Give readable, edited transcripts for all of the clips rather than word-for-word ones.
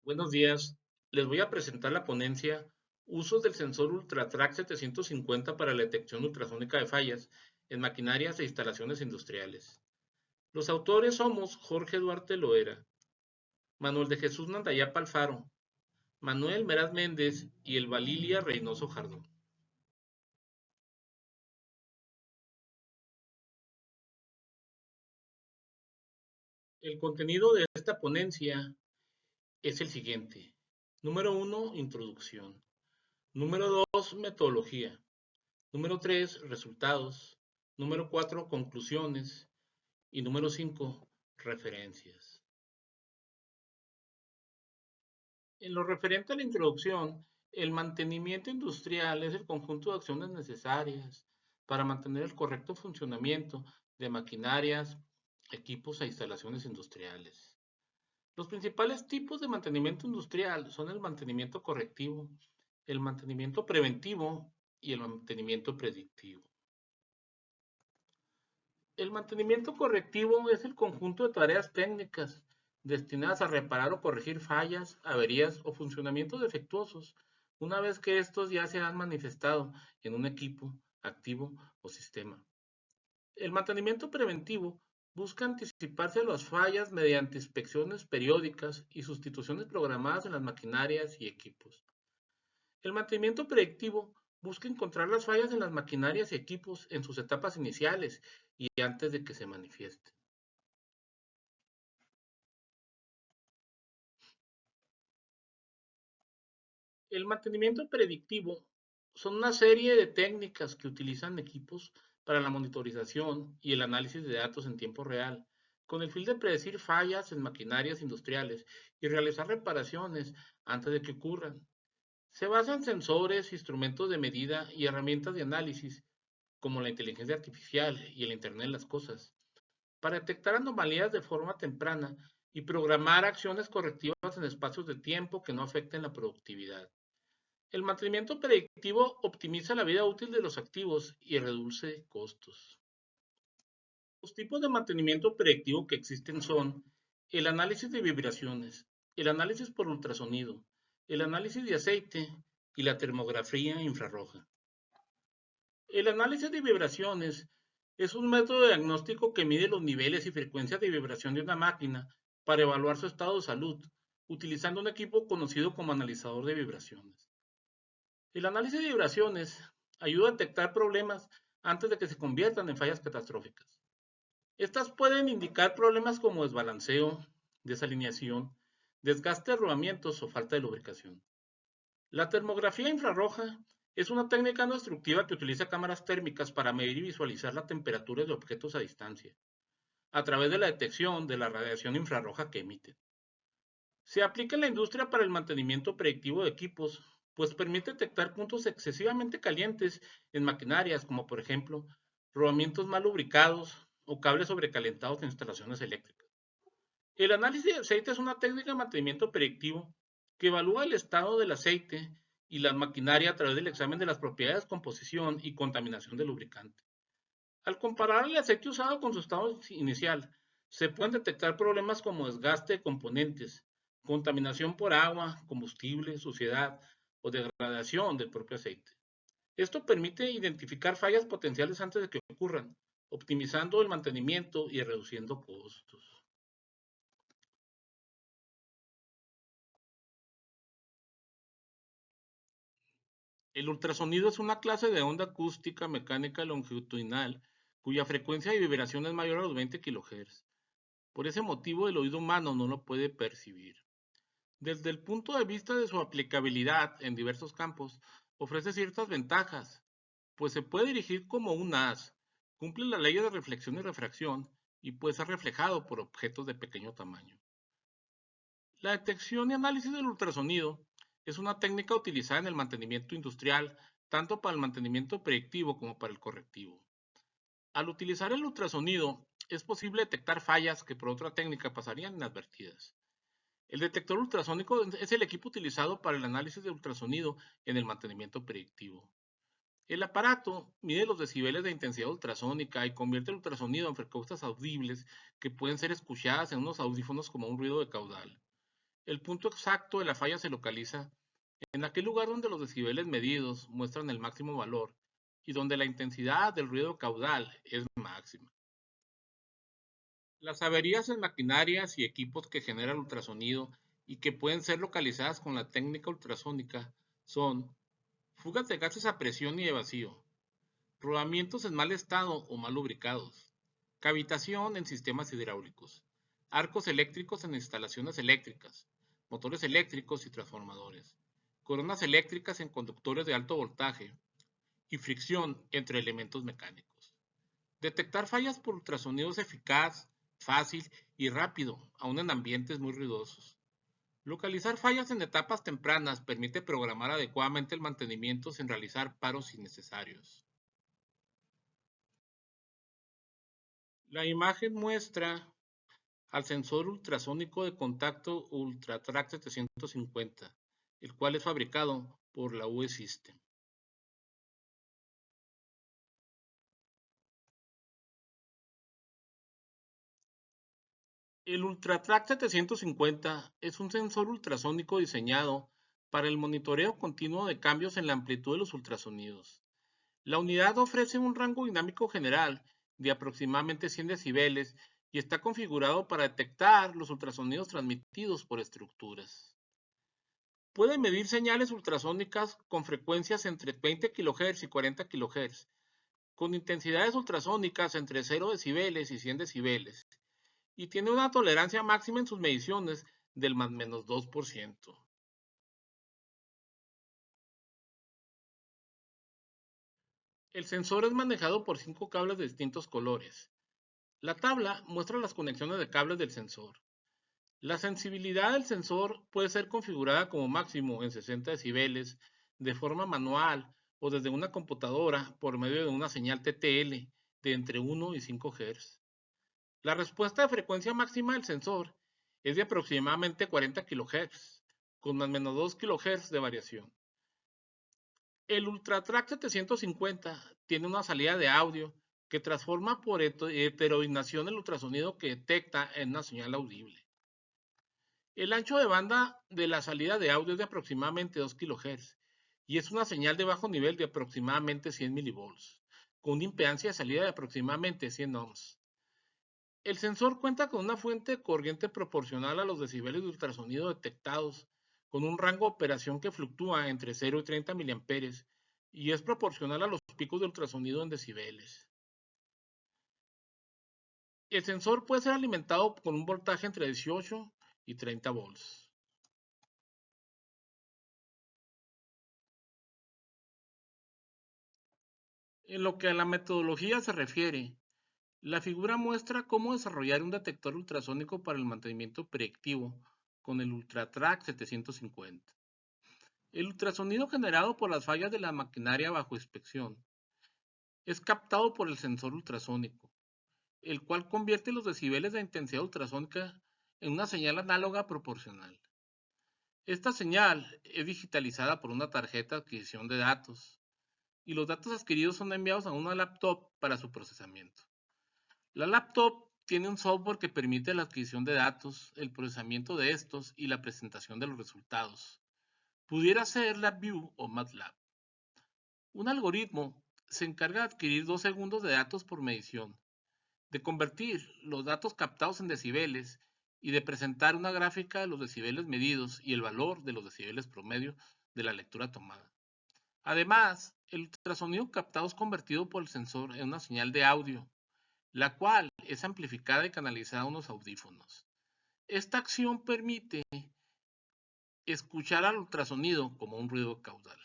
Buenos días. Les voy a presentar la ponencia Usos del sensor UltraTrack 750 para la detección ultrasónica de fallas en maquinarias e instalaciones industriales. Los autores somos Jorge Duarte Loera, Manuel de Jesús Nandayapa Alfaro, Manuel Meraz Méndez y el Valilia Reynoso Jardón. El contenido de esta ponencia es el siguiente. Número 1, introducción. Número 2, metodología. Número 3, resultados. Número 4, conclusiones. Y número 5, referencias. En lo referente a la introducción, el mantenimiento industrial es el conjunto de acciones necesarias para mantener el correcto funcionamiento de maquinarias, equipos e instalaciones industriales. Los principales tipos de mantenimiento industrial son el mantenimiento correctivo, el mantenimiento preventivo y el mantenimiento predictivo. El mantenimiento correctivo es el conjunto de tareas técnicas destinadas a reparar o corregir fallas, averías o funcionamientos defectuosos, una vez que estos ya se han manifestado en un equipo, activo o sistema. El mantenimiento preventivo busca anticiparse a las fallas mediante inspecciones periódicas y sustituciones programadas en las maquinarias y equipos. El mantenimiento predictivo busca encontrar las fallas en las maquinarias y equipos en sus etapas iniciales y antes de que se manifiesten. El mantenimiento predictivo son una serie de técnicas que utilizan equipos para la monitorización y el análisis de datos en tiempo real, con el fin de predecir fallas en maquinarias industriales y realizar reparaciones antes de que ocurran. Se basa en sensores, instrumentos de medida y herramientas de análisis, como la inteligencia artificial y el Internet de las Cosas, para detectar anomalías de forma temprana y programar acciones correctivas en espacios de tiempo que no afecten la productividad. El mantenimiento predictivo optimiza la vida útil de los activos y reduce costos. Los tipos de mantenimiento predictivo que existen son el análisis de vibraciones, el análisis por ultrasonido, el análisis de aceite y la termografía infrarroja. El análisis de vibraciones es un método diagnóstico que mide los niveles y frecuencias de vibración de una máquina para evaluar su estado de salud, utilizando un equipo conocido como analizador de vibraciones. El análisis de vibraciones ayuda a detectar problemas antes de que se conviertan en fallas catastróficas. Estas pueden indicar problemas como desbalanceo, desalineación, desgaste de rodamientos o falta de lubricación. La termografía infrarroja es una técnica no destructiva que utiliza cámaras térmicas para medir y visualizar la temperatura de objetos a distancia, a través de la detección de la radiación infrarroja que emiten. Se aplica en la industria para el mantenimiento predictivo de equipos, pues permite detectar puntos excesivamente calientes en maquinarias, como por ejemplo rodamientos mal lubricados o cables sobrecalentados en instalaciones eléctricas. El análisis de aceite es una técnica de mantenimiento predictivo que evalúa el estado del aceite y la maquinaria a través del examen de las propiedades de composición y contaminación del lubricante. Al comparar el aceite usado con su estado inicial, se pueden detectar problemas como desgaste de componentes, contaminación por agua, combustible, suciedad o degradación del propio aceite. Esto permite identificar fallas potenciales antes de que ocurran, optimizando el mantenimiento y reduciendo costos. El ultrasonido es una clase de onda acústica mecánica longitudinal cuya frecuencia de vibración es mayor a los 20 kHz. Por ese motivo, el oído humano no lo puede percibir. Desde el punto de vista de su aplicabilidad en diversos campos, ofrece ciertas ventajas, pues se puede dirigir como un haz, cumple la ley de reflexión y refracción y puede ser reflejado por objetos de pequeño tamaño. La detección y análisis del ultrasonido es una técnica utilizada en el mantenimiento industrial, tanto para el mantenimiento predictivo como para el correctivo. Al utilizar el ultrasonido, es posible detectar fallas que por otra técnica pasarían inadvertidas. El detector ultrasónico es el equipo utilizado para el análisis de ultrasonido en el mantenimiento predictivo. El aparato mide los decibeles de intensidad ultrasónica y convierte el ultrasonido en frecuencias audibles que pueden ser escuchadas en unos audífonos como un ruido de caudal. El punto exacto de la falla se localiza en aquel lugar donde los decibeles medidos muestran el máximo valor y donde la intensidad del ruido caudal es máxima. Las averías en maquinarias y equipos que generan ultrasonido y que pueden ser localizadas con la técnica ultrasónica son fugas de gases a presión y de vacío, rodamientos en mal estado o mal lubricados, cavitación en sistemas hidráulicos, arcos eléctricos en instalaciones eléctricas, motores eléctricos y transformadores, coronas eléctricas en conductores de alto voltaje y fricción entre elementos mecánicos. Detectar fallas por ultrasonido es eficaz, fácil y rápido, aun en ambientes muy ruidosos. Localizar fallas en etapas tempranas permite programar adecuadamente el mantenimiento sin realizar paros innecesarios. La imagen muestra al sensor ultrasónico de contacto UltraTrack 750, el cual es fabricado por la UE System. El UltraTrack 750 es un sensor ultrasónico diseñado para el monitoreo continuo de cambios en la amplitud de los ultrasonidos. La unidad ofrece un rango dinámico general de aproximadamente 100 decibeles y está configurado para detectar los ultrasonidos transmitidos por estructuras. Puede medir señales ultrasónicas con frecuencias entre 20 kHz y 40 kHz, con intensidades ultrasónicas entre 0 decibeles y 100 decibeles, y tiene una tolerancia máxima en sus mediciones del más menos 2%. El sensor es manejado por 5 cables de distintos colores. La tabla muestra las conexiones de cables del sensor. La sensibilidad del sensor puede ser configurada como máximo en 60 decibeles de forma manual o desde una computadora por medio de una señal TTL de entre 1 y 5 Hz. La respuesta de frecuencia máxima del sensor es de aproximadamente 40 kHz, con más o menos 2 kHz de variación. El UltraTrack 750 tiene una salida de audio que transforma por heterodignación el ultrasonido que detecta en una señal audible. El ancho de banda de la salida de audio es de aproximadamente 2 kHz y es una señal de bajo nivel de aproximadamente 100 mV, con una impedancia de salida de aproximadamente 100 ohms. El sensor cuenta con una fuente de corriente proporcional a los decibeles de ultrasonido detectados, con un rango de operación que fluctúa entre 0 y 30 mA y es proporcional a los picos de ultrasonido en decibeles. El sensor puede ser alimentado con un voltaje entre 18 y 30 volts. En lo que a la metodología se refiere, la figura muestra cómo desarrollar un detector ultrasónico para el mantenimiento predictivo con el UltraTrack 750. El ultrasonido generado por las fallas de la maquinaria bajo inspección es captado por el sensor ultrasónico, el cual convierte los decibeles de intensidad ultrasónica en una señal análoga proporcional. Esta señal es digitalizada por una tarjeta de adquisición de datos y los datos adquiridos son enviados a una laptop para su procesamiento. La laptop tiene un software que permite la adquisición de datos, el procesamiento de estos y la presentación de los resultados. Pudiera ser LabVIEW o MATLAB. Un algoritmo se encarga de adquirir 2 segundos de datos por medición, de convertir los datos captados en decibeles y de presentar una gráfica de los decibeles medidos y el valor de los decibeles promedio de la lectura tomada. Además, el ultrasonido captado es convertido por el sensor en una señal de audio, la cual es amplificada y canalizada a unos audífonos. Esta acción permite escuchar al ultrasonido como un ruido caudal.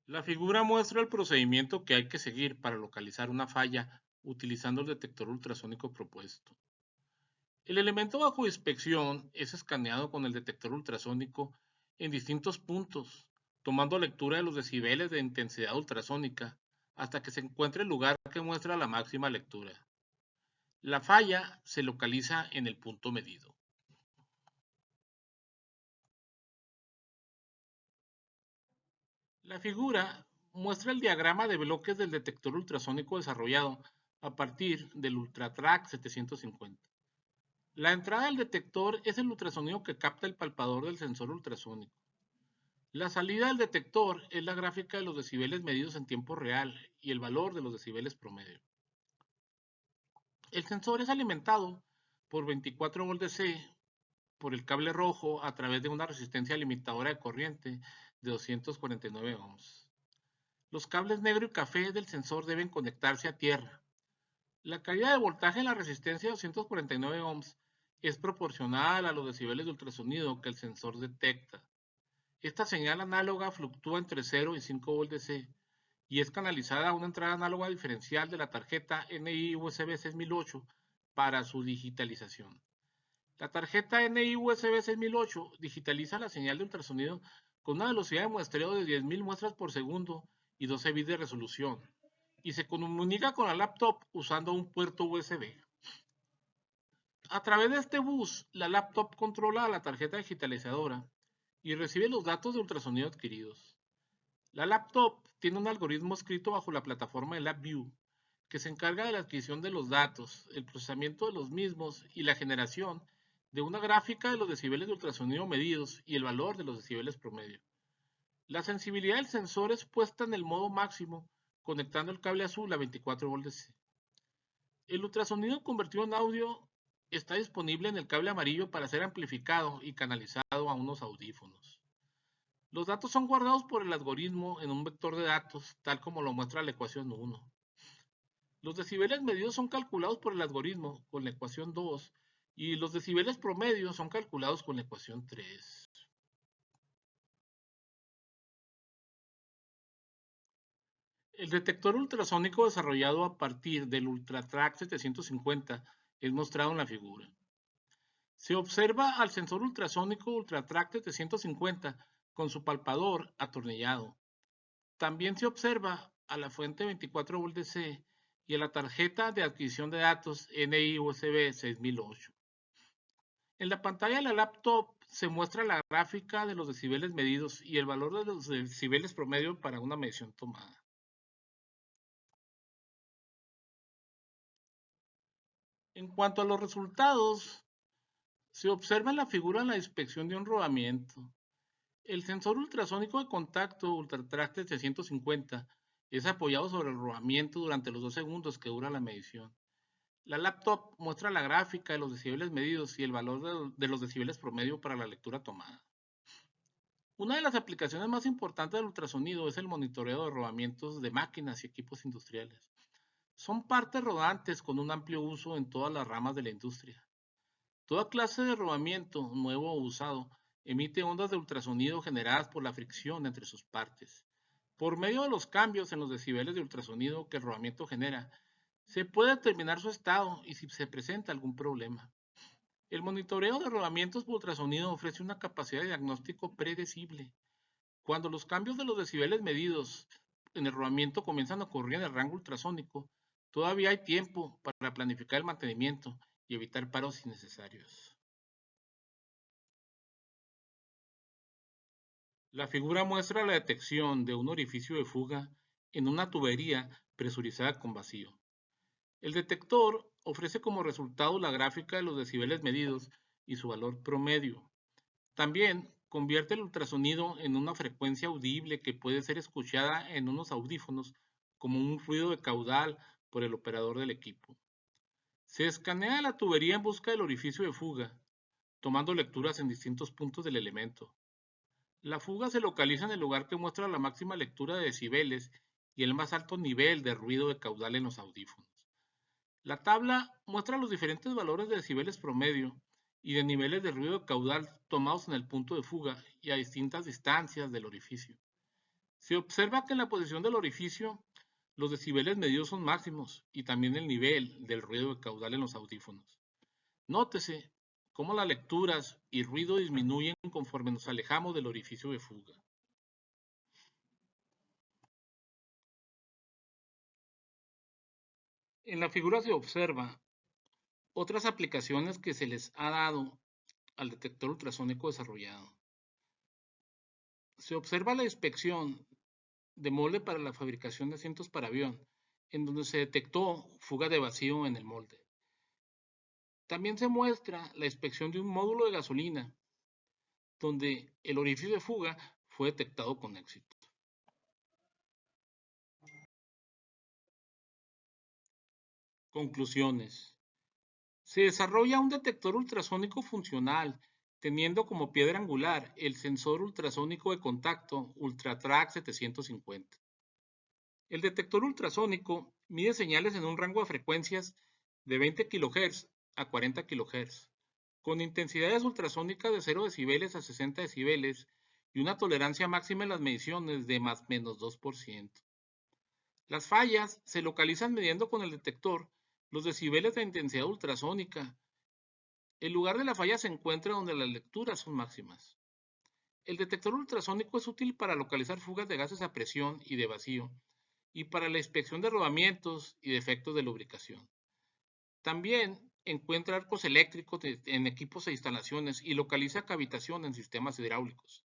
La figura muestra el procedimiento que hay que seguir para localizar una falla utilizando el detector ultrasónico propuesto. El elemento bajo inspección es escaneado con el detector ultrasónico en distintos puntos, tomando lectura de los decibeles de intensidad ultrasónica hasta que se encuentre el lugar que muestra la máxima lectura. La falla se localiza en el punto medido. La figura muestra el diagrama de bloques del detector ultrasónico desarrollado a partir del UltraTrack 750. La entrada del detector es el ultrasonido que capta el palpador del sensor ultrasónico. La salida del detector es la gráfica de los decibeles medidos en tiempo real y el valor de los decibeles promedio. El sensor es alimentado por 24 volts DC por el cable rojo a través de una resistencia limitadora de corriente de 249 ohms. Los cables negro y café del sensor deben conectarse a tierra. La caída de voltaje en la resistencia de 249 ohms es proporcional a los decibeles de ultrasonido que el sensor detecta. Esta señal análoga fluctúa entre 0 y 5 volts DC y es canalizada a una entrada análoga diferencial de la tarjeta NI USB 6008 para su digitalización. La tarjeta NI USB 6008 digitaliza la señal de ultrasonido con una velocidad de muestreo de 10.000 muestras por segundo y 12 bits de resolución, y se comunica con la laptop usando un puerto USB. A través de este bus, la laptop controla a la tarjeta digitalizadora y recibe los datos de ultrasonido adquiridos. La laptop tiene un algoritmo escrito bajo la plataforma de LabVIEW que se encarga de la adquisición de los datos, el procesamiento de los mismos y la generación de una gráfica de los decibeles de ultrasonido medidos y el valor de los decibeles promedio. La sensibilidad del sensor es puesta en el modo máximo conectando el cable azul a 24 volts DC. El ultrasonido convertido en audio está disponible en el cable amarillo para ser amplificado y canalizado a unos audífonos. Los datos son guardados por el algoritmo en un vector de datos, tal como lo muestra la ecuación 1. Los decibeles medidos son calculados por el algoritmo con la ecuación 2 y los decibeles promedios son calculados con la ecuación 3. El detector ultrasónico desarrollado a partir del UltraTrack 750 es mostrado en la figura. Se observa al sensor ultrasónico UltraTrack 750 con su palpador atornillado. También se observa a la fuente 24 volts DC y a la tarjeta de adquisición de datos NI USB 6008. En la pantalla de la laptop se muestra la gráfica de los decibeles medidos y el valor de los decibeles promedio para una medición tomada. En cuanto a los resultados, se observa en la figura la inspección de un rodamiento. El sensor ultrasónico de contacto UltraTrack 750 es apoyado sobre el rodamiento durante los 2 segundos que dura la medición. La laptop muestra la gráfica de los decibeles medidos y el valor de los decibeles promedio para la lectura tomada. Una de las aplicaciones más importantes del ultrasonido es el monitoreo de rodamientos de máquinas y equipos industriales. Son partes rodantes con un amplio uso en todas las ramas de la industria. Toda clase de rodamiento, nuevo o usado, emite ondas de ultrasonido generadas por la fricción entre sus partes. Por medio de los cambios en los decibeles de ultrasonido que el rodamiento genera, se puede determinar su estado y si se presenta algún problema. El monitoreo de rodamientos por ultrasonido ofrece una capacidad de diagnóstico predecible. Cuando los cambios de los decibeles medidos en el rodamiento comienzan a ocurrir en el rango ultrasónico, todavía hay tiempo para planificar el mantenimiento y evitar paros innecesarios. La figura muestra la detección de un orificio de fuga en una tubería presurizada con vacío. El detector ofrece como resultado la gráfica de los decibeles medidos y su valor promedio. También convierte el ultrasonido en una frecuencia audible que puede ser escuchada en unos audífonos como un ruido de caudal por el operador del equipo. Se escanea la tubería en busca del orificio de fuga, tomando lecturas en distintos puntos del elemento. La fuga se localiza en el lugar que muestra la máxima lectura de decibeles y el más alto nivel de ruido de caudal en los audífonos. La tabla muestra los diferentes valores de decibeles promedio y de niveles de ruido caudal tomados en el punto de fuga y a distintas distancias del orificio. Se observa que en la posición del orificio los decibeles medidos son máximos y también el nivel del ruido caudal en los audífonos. Nótese cómo las lecturas y ruido disminuyen conforme nos alejamos del orificio de fuga. En la figura se observa otras aplicaciones que se les ha dado al detector ultrasónico desarrollado. Se observa la inspección de molde para la fabricación de asientos para avión en donde se detectó fuga de vacío en el molde. También se muestra la inspección de un módulo de gasolina, donde el orificio de fuga fue detectado con éxito. Conclusiones. Se desarrolla un detector ultrasónico funcional, teniendo como piedra angular el sensor ultrasónico de contacto UltraTrack 750. El detector ultrasónico mide señales en un rango de frecuencias de 20 kHz a 40 kHz, con intensidades ultrasónicas de 0 decibeles a 60 decibeles y una tolerancia máxima en las mediciones de más menos 2%. Las fallas se localizan midiendo con el detector los decibeles de intensidad ultrasónica. El lugar de la falla se encuentra donde las lecturas son máximas. El detector ultrasónico es útil para localizar fugas de gases a presión y de vacío, y para la inspección de rodamientos y defectos de lubricación. También encuentra arcos eléctricos en equipos e instalaciones y localiza cavitación en sistemas hidráulicos.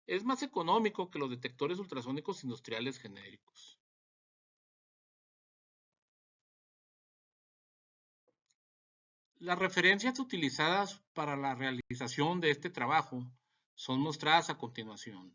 Es más económico que los detectores ultrasónicos industriales genéricos. Las referencias utilizadas para la realización de este trabajo son mostradas a continuación.